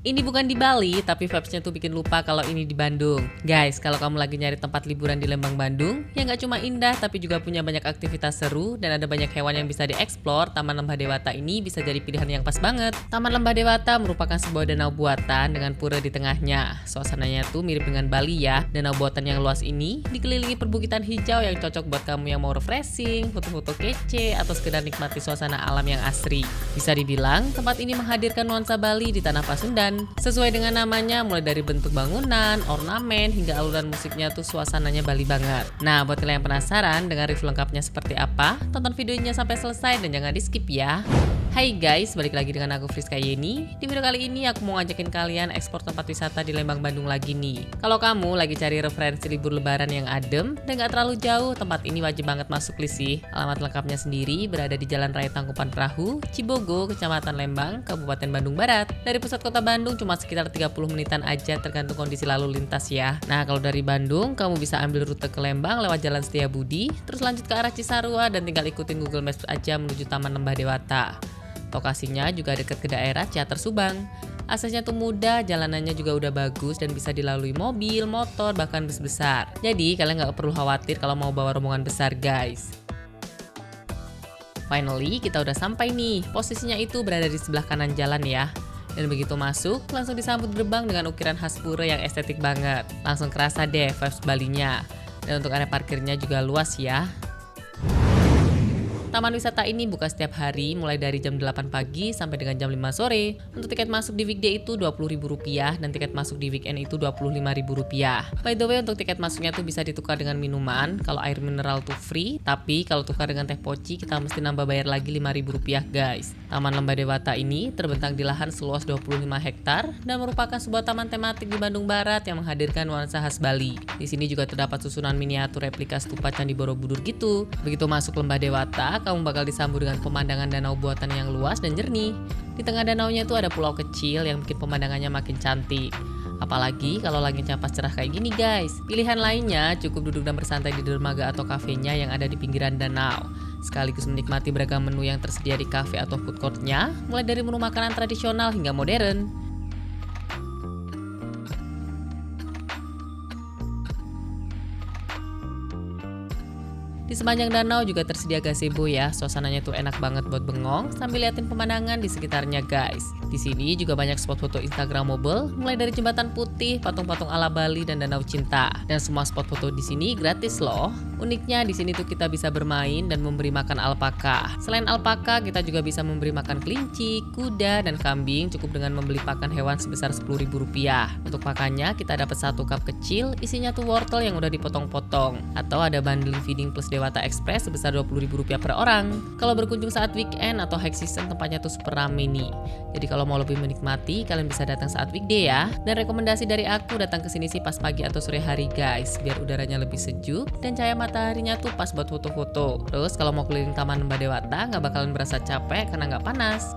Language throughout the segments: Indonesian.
Ini bukan di Bali, tapi vibes-nya tuh bikin lupa kalau ini di Bandung. Guys, kalau kamu lagi nyari tempat liburan di Lembang, Bandung, yang nggak cuma indah, tapi juga punya banyak aktivitas seru, dan ada banyak hewan yang bisa dieksplor, Taman Lembah Dewata ini bisa jadi pilihan yang pas banget. Taman Lembah Dewata merupakan sebuah danau buatan dengan pura di tengahnya. Suasananya tuh mirip dengan Bali ya. Danau buatan yang luas ini dikelilingi perbukitan hijau yang cocok buat kamu yang mau refreshing, foto-foto kece, atau sekedar nikmati suasana alam yang asri. Bisa dibilang, tempat ini menghadirkan nuansa Bali di tanah Pasundan. Sesuai dengan namanya, mulai dari bentuk bangunan, ornamen, hingga alunan musiknya tuh suasananya Bali banget. Nah, buat kalian yang penasaran dengan review lengkapnya seperti apa, tonton videonya sampai selesai dan jangan di skip ya. Hai guys, balik lagi dengan aku Friska Yeni. Di video kali ini aku mau ngajakin kalian eksplor tempat wisata di Lembang, Bandung lagi nih. Kalau kamu lagi cari referensi libur lebaran yang adem dan gak terlalu jauh, tempat ini wajib banget masuk list sih. Alamat lengkapnya sendiri berada di Jalan Raya Tangkupan Perahu, Cibogo, Kecamatan Lembang, Kabupaten Bandung Barat. Dari pusat kota Bandung cuma sekitar 30 menitan aja tergantung kondisi lalu lintas ya. Nah, kalau dari Bandung, kamu bisa ambil rute ke Lembang lewat Jalan Setiabudi, terus lanjut ke arah Cisarua dan tinggal ikutin Google Maps aja menuju Taman Lembah Dewata. Lokasinya juga dekat ke daerah Ciater Subang. Aksesnya tuh mudah, jalanannya juga udah bagus dan bisa dilalui mobil, motor, bahkan bus besar. Jadi kalian nggak perlu khawatir kalau mau bawa rombongan besar guys. Finally, kita udah sampai nih. Posisinya itu berada di sebelah kanan jalan ya. Dan begitu masuk, langsung disambut gerbang dengan ukiran khas pura yang estetik banget. Langsung kerasa deh vibes Balinya. Dan untuk area parkirnya juga luas ya. Taman wisata ini buka setiap hari mulai dari jam 8 pagi sampai dengan jam 5 sore. Untuk tiket masuk di weekday itu Rp20.000 dan tiket masuk di weekend itu Rp25.000. By the way, untuk tiket masuknya tuh bisa ditukar dengan minuman. Kalau air mineral tuh free, tapi kalau tukar dengan teh poci kita mesti nambah bayar lagi Rp5.000 guys. Taman Lembah Dewata ini terbentang di lahan seluas 25 hektar dan merupakan sebuah taman tematik di Bandung Barat yang menghadirkan nuansa khas Bali. Di sini juga terdapat susunan miniatur replika stupa Candi Borobudur gitu. Begitu masuk Lembah Dewata, kamu bakal disambut dengan pemandangan danau buatan yang luas dan jernih. Di tengah danaunya tuh ada pulau kecil yang bikin pemandangannya makin cantik. Apalagi kalau langitnya pas cerah kayak gini guys. Pilihan lainnya cukup duduk dan bersantai di dermaga atau kafenya yang ada di pinggiran danau. Sekaligus menikmati beragam menu yang tersedia di kafe atau food courtnya, mulai dari menu makanan tradisional hingga modern. Di sepanjang danau juga tersedia gazebo ya, suasananya tuh enak banget buat bengong sambil liatin pemandangan di sekitarnya guys. Di sini juga banyak spot foto instagramable, mulai dari jembatan putih, patung-patung ala Bali dan danau cinta. Dan semua spot foto di sini gratis loh. Uniknya di sini tuh kita bisa bermain dan memberi makan alpaka. Selain alpaka, kita juga bisa memberi makan kelinci, kuda, dan kambing cukup dengan membeli pakan hewan sebesar Rp10.000. Untuk pakannya kita dapat satu cup kecil, isinya tuh wortel yang udah dipotong-potong. Atau ada bundling feeding plus Dewata Express sebesar Rp20.000 per orang. Kalau berkunjung saat weekend atau high season, tempatnya tuh super rame nih. Jadi kalau mau lebih menikmati, kalian bisa datang saat weekday ya. Dan rekomendasi dari aku datang ke sini sih pas pagi atau sore hari guys, biar udaranya lebih sejuk dan cahaya mataharinya tuh pas buat foto-foto. Terus kalau mau keliling Taman Lembah Dewata nggak bakalan berasa capek karena nggak panas.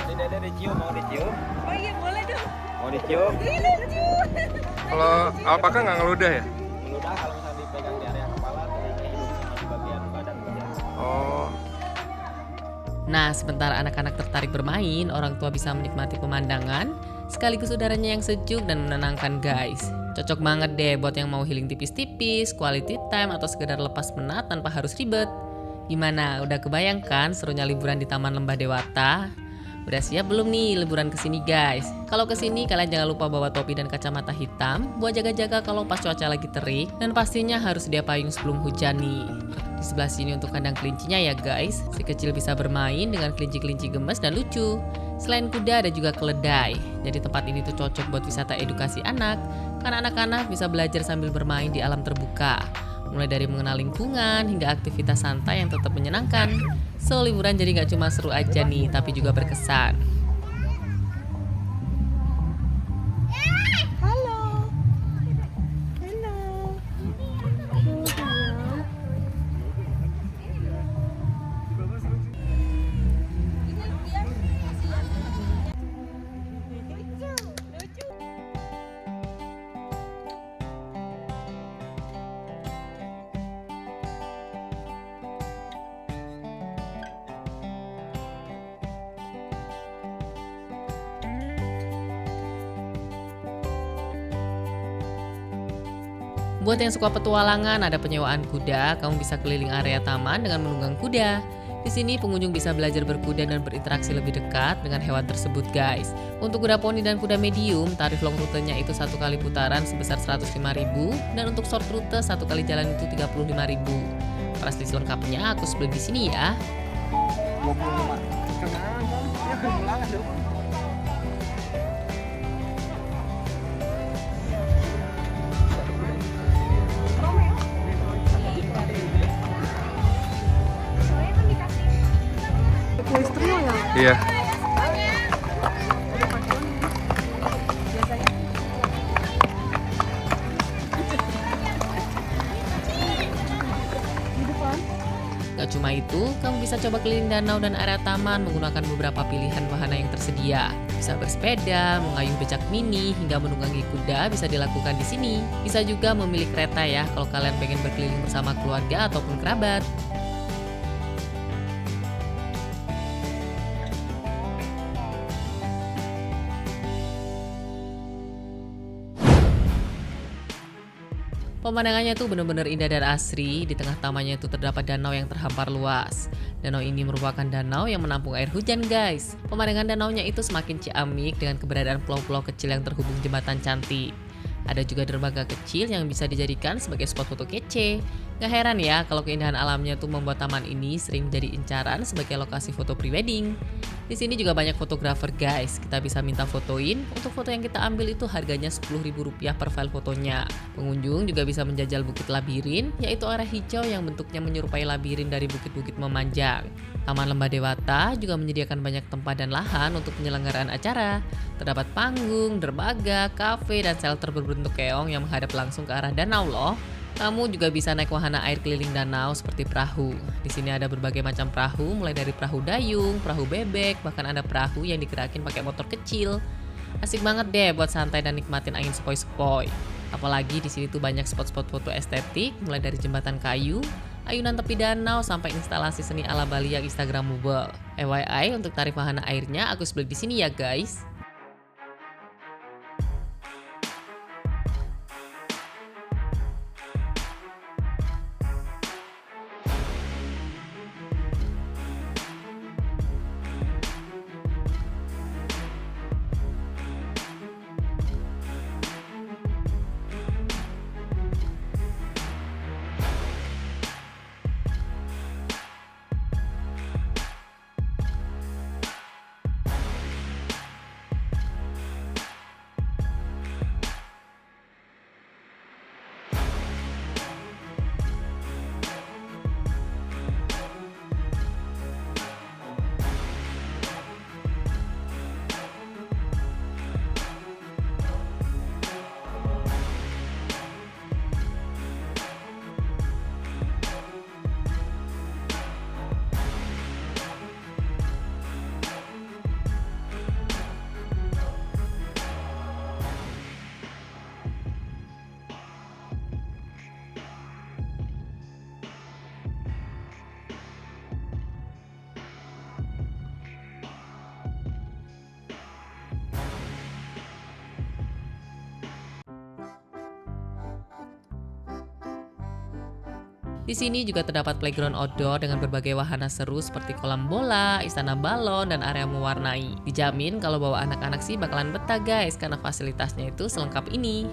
Tidak ada dicium, mau dicium? Oh iya boleh dong. Mau dicium? Ih lucu. Kalau alpaka nggak ngeludah ya? Meludah kalau misalnya dipegang di area kepala, telinga, hidung, sama di bagian badan aja. Oh, Nah, sementara anak-anak tertarik bermain, orang tua bisa menikmati pemandangan, sekaligus udaranya yang sejuk dan menenangkan guys. Cocok banget deh buat yang mau healing tipis-tipis, quality time, atau sekedar lepas penat tanpa harus ribet. Gimana, udah kebayangkan serunya liburan di Taman Lembah Dewata? Udah siap belum nih liburan kesini guys? Kalau kesini kalian jangan lupa bawa topi dan kacamata hitam buat jaga-jaga kalau pas cuaca lagi terik, dan pastinya harus sedia payung sebelum hujan nih. Di sebelah sini untuk kandang kelincinya ya guys, si kecil bisa bermain dengan kelinci-kelinci gemes dan lucu. Selain kuda ada juga keledai, jadi tempat ini tuh cocok buat wisata edukasi anak, karena anak-anak bisa belajar sambil bermain di alam terbuka. Mulai dari mengenal lingkungan hingga aktivitas santai yang tetap menyenangkan. So, liburan jadi gak cuma seru aja nih, tapi juga berkesan. Halo. Halo. Buat yang suka petualangan, ada penyewaan kuda, kamu bisa keliling area taman dengan menunggang kuda. Di sini pengunjung bisa belajar berkuda dan berinteraksi lebih dekat dengan hewan tersebut, guys. Untuk kuda poni dan kuda medium, tarif long rutenya itu 1 kali putaran sebesar 105.000 dan untuk short rute 1 kali jalan itu 35.000. Price list lengkapnya aku sebelum di sini ya. 25. Kenapa? Ya pulang dong. Iya. Gak cuma itu, kamu bisa coba keliling danau dan area taman menggunakan beberapa pilihan wahana yang tersedia. Bisa bersepeda, mengayuh becak mini, hingga menunggangi kuda bisa dilakukan di sini. Bisa juga memilih kereta ya kalau kalian pengen berkeliling bersama keluarga ataupun kerabat. Pemandangannya tuh bener-bener indah dan asri. Di tengah tamannya itu terdapat danau yang terhampar luas. Danau ini merupakan danau yang menampung air hujan, guys. Pemandangan danaunya itu semakin ciamik dengan keberadaan pulau-pulau kecil yang terhubung jembatan cantik. Ada juga dermaga kecil yang bisa dijadikan sebagai spot foto kece. Gak heran ya kalau keindahan alamnya tuh membuat taman ini sering menjadi incaran sebagai lokasi foto prewedding. Di sini juga banyak fotografer, guys. Kita bisa minta fotoin. Untuk foto yang kita ambil itu harganya Rp10.000 per file fotonya. Pengunjung juga bisa menjajal Bukit Labirin, yaitu area hijau yang bentuknya menyerupai labirin dari bukit-bukit memanjang. Taman Lembah Dewata juga menyediakan banyak tempat dan lahan untuk penyelenggaraan acara. Terdapat panggung, dermaga, kafe, dan shelter berbentuk keong yang menghadap langsung ke arah danau loh. Kamu juga bisa naik wahana air keliling danau seperti perahu. Di sini ada berbagai macam perahu, mulai dari perahu dayung, perahu bebek, bahkan ada perahu yang digerakin pakai motor kecil. Asik banget deh buat santai dan nikmatin angin sepoi-sepoi. Apalagi di sini tuh banyak spot-spot foto estetik, mulai dari jembatan kayu, ayunan tepi danau, sampai instalasi seni ala Bali yang instagramable. FYI, untuk tarif wahana airnya aku sebeli di sini ya, guys. Di sini juga terdapat playground outdoor dengan berbagai wahana seru seperti kolam bola, istana balon, dan area mewarnai. Dijamin kalau bawa anak-anak sih bakalan betah, guys, karena fasilitasnya itu selengkap ini.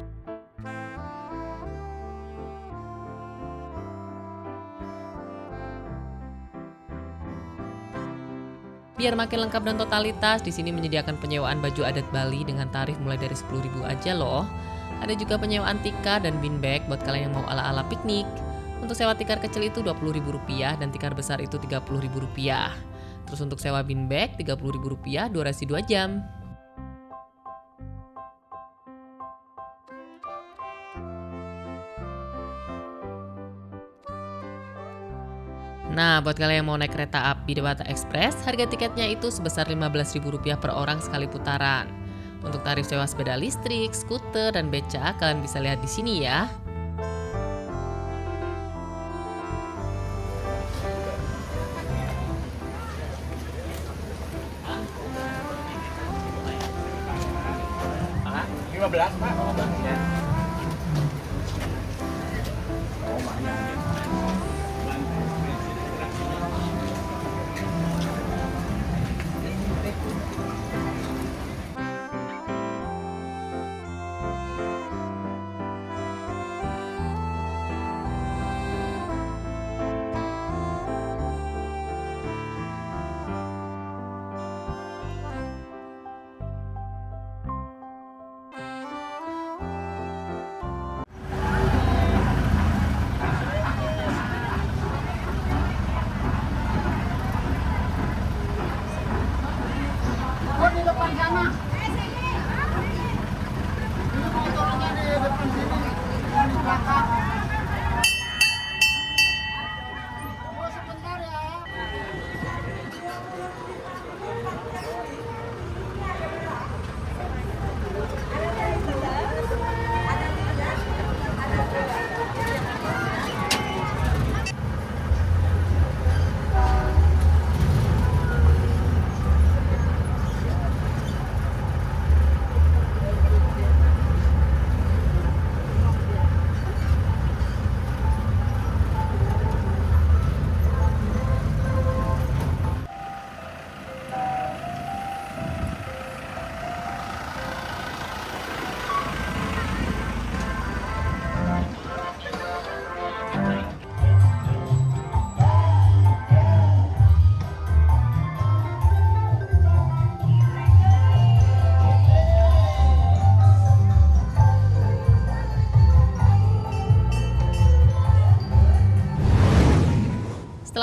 Biar makin lengkap dan totalitas, di sini menyediakan penyewaan baju adat Bali dengan tarif mulai dari 10.000 aja loh. Ada juga penyewaan tikar dan bean bag buat kalian yang mau ala-ala piknik. Untuk sewa tikar kecil itu Rp20.000 dan tikar besar itu Rp30.000. Terus untuk sewa bean bag Rp30.000 durasi 2 jam. Nah, buat kalian yang mau naik kereta api Dewata Express, harga tiketnya itu sebesar Rp15.000 per orang sekali putaran. Untuk tarif sewa sepeda listrik, skuter, dan beca, kalian bisa lihat di sini ya.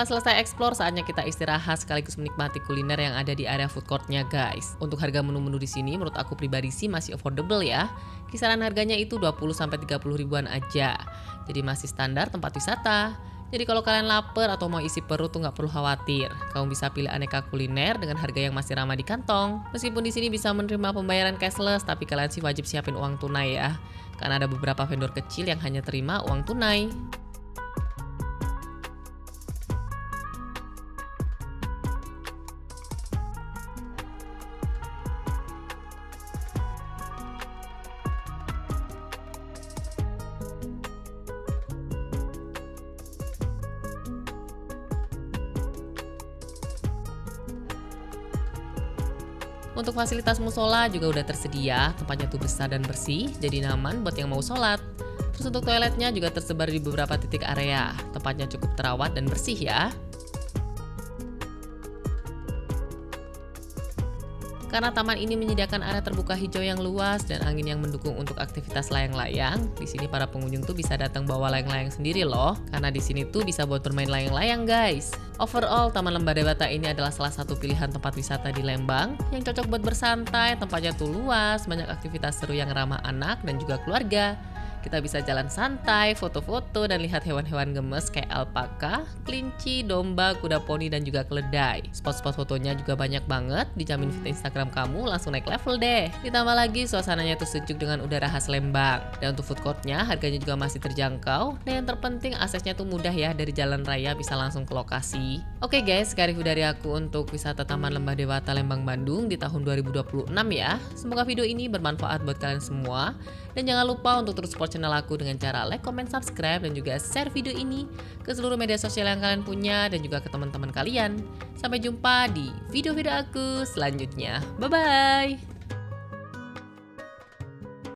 Setelah selesai explore, saatnya kita istirahat sekaligus menikmati kuliner yang ada di area food courtnya guys. Untuk harga menu-menu di sini menurut aku pribadi sih masih affordable ya. Kisaran harganya itu 20-30 ribuan aja. Jadi masih standar tempat wisata. Jadi kalau kalian lapar atau mau isi perut tuh nggak perlu khawatir. Kamu bisa pilih aneka kuliner dengan harga yang masih ramah di kantong. Meskipun di sini bisa menerima pembayaran cashless, tapi kalian sih wajib siapin uang tunai ya. Karena ada beberapa vendor kecil yang hanya terima uang tunai. Untuk fasilitas musola juga udah tersedia, tempatnya tuh besar dan bersih, jadi nyaman buat yang mau sholat. Terus untuk toiletnya juga tersebar di beberapa titik area, tempatnya cukup terawat dan bersih ya. Karena taman ini menyediakan area terbuka hijau yang luas dan angin yang mendukung untuk aktivitas layang-layang, di sini para pengunjung tuh bisa datang bawa layang-layang sendiri loh. Karena di sini tuh bisa buat bermain layang-layang guys. Overall, Taman Lembah Dewata ini adalah salah satu pilihan tempat wisata di Lembang yang cocok buat bersantai, tempatnya tuh luas, banyak aktivitas seru yang ramah anak dan juga keluarga. Kita bisa jalan santai, foto-foto, dan lihat hewan-hewan gemes kayak alpaka, kelinci, domba, kuda poni, dan juga keledai. Spot-spot fotonya juga banyak banget, dijamin feed Instagram kamu langsung naik level deh. Ditambah lagi suasananya tuh sejuk dengan udara khas Lembang. Dan untuk food courtnya harganya juga masih terjangkau, dan yang terpenting aksesnya tuh mudah ya, dari jalan raya bisa langsung ke lokasi. Oke guys, sekian review dari aku untuk wisata Taman Lembah Dewata Lembang Bandung di tahun 2026 ya. Semoga video ini bermanfaat buat kalian semua. Dan jangan lupa untuk terus support channel aku dengan cara like, comment, subscribe, dan juga share video ini ke seluruh media sosial yang kalian punya dan juga ke teman-teman kalian. Sampai jumpa di video-video aku selanjutnya. Bye-bye!